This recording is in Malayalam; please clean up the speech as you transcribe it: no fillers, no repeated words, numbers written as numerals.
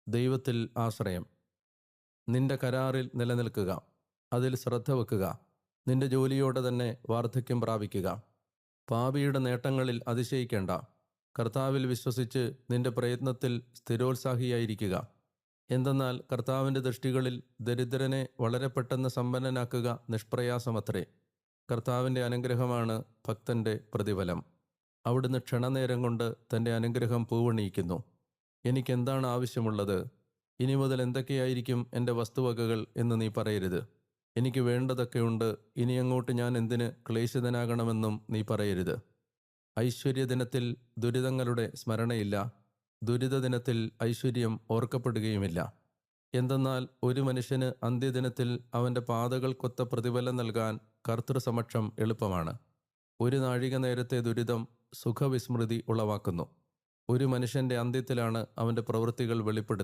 ദൈവത്തിൽ ആശ്രയം. നിന്റെ കരാറിൽ നിലനിൽക്കുക, അതിൽ ശ്രദ്ധ വെക്കുക. നിന്റെ ജോലിയോടെ തന്നെ വാർദ്ധക്യം പ്രാപിക്കുക. പാപിയുടെ നേട്ടങ്ങളിൽ അതിശയിക്കേണ്ട. കർത്താവിൽ വിശ്വസിച്ച് നിന്റെ പ്രയത്നത്തിൽ സ്ഥിരോത്സാഹിയായിരിക്കുക. എന്തെന്നാൽ കർത്താവിൻ്റെ ദൃഷ്ടികളിൽ ദരിദ്രനെ വളരെ പെട്ടെന്ന് സമ്പന്നനാക്കുക നിഷ്പ്രയാസമത്രേ. കർത്താവിൻ്റെ അനുഗ്രഹമാണ് ഭക്തൻ്റെ പ്രതിഫലം. അവിടുന്ന് ക്ഷണനേരം കൊണ്ട് തൻ്റെ അനുഗ്രഹം പൂവണിയിക്കുന്നു. എനിക്കെന്താണ് ആവശ്യമുള്ളത്? ഇനി മുതൽ എന്തൊക്കെയായിരിക്കും എൻ്റെ വസ്തുവകകൾ എന്ന് നീ പറയരുത്. എനിക്ക് വേണ്ടതൊക്കെയുണ്ട്, ഇനി അങ്ങോട്ട് ഞാൻ എന്തിന് ക്ലേശിതനാകണമെന്നും നീ പറയരുത്. ഐശ്വര്യദിനത്തിൽ ദുരിതങ്ങളുടെ സ്മരണയില്ല, ദുരിതദിനത്തിൽ ഐശ്വര്യം ഓർക്കപ്പെടുകയുമില്ല. എന്തെന്നാൽ ഒരു മനുഷ്യന് അന്ത്യദിനത്തിൽ അവൻ്റെ പാതകൾക്കൊത്ത പ്രതിഫലം നൽകാൻ കർത്തൃസമക്ഷം എളുപ്പമാണ്. ഒരു നാഴിക നേരത്തെ ദുരിതം സുഖവിസ്മൃതി ഉളവാക്കുന്നു. ഒരു മനുഷ്യൻ്റെ അന്ത്യത്തിലാണ് അവൻ്റെ പ്രവൃത്തികൾ വെളിപ്പെടുന്നത്.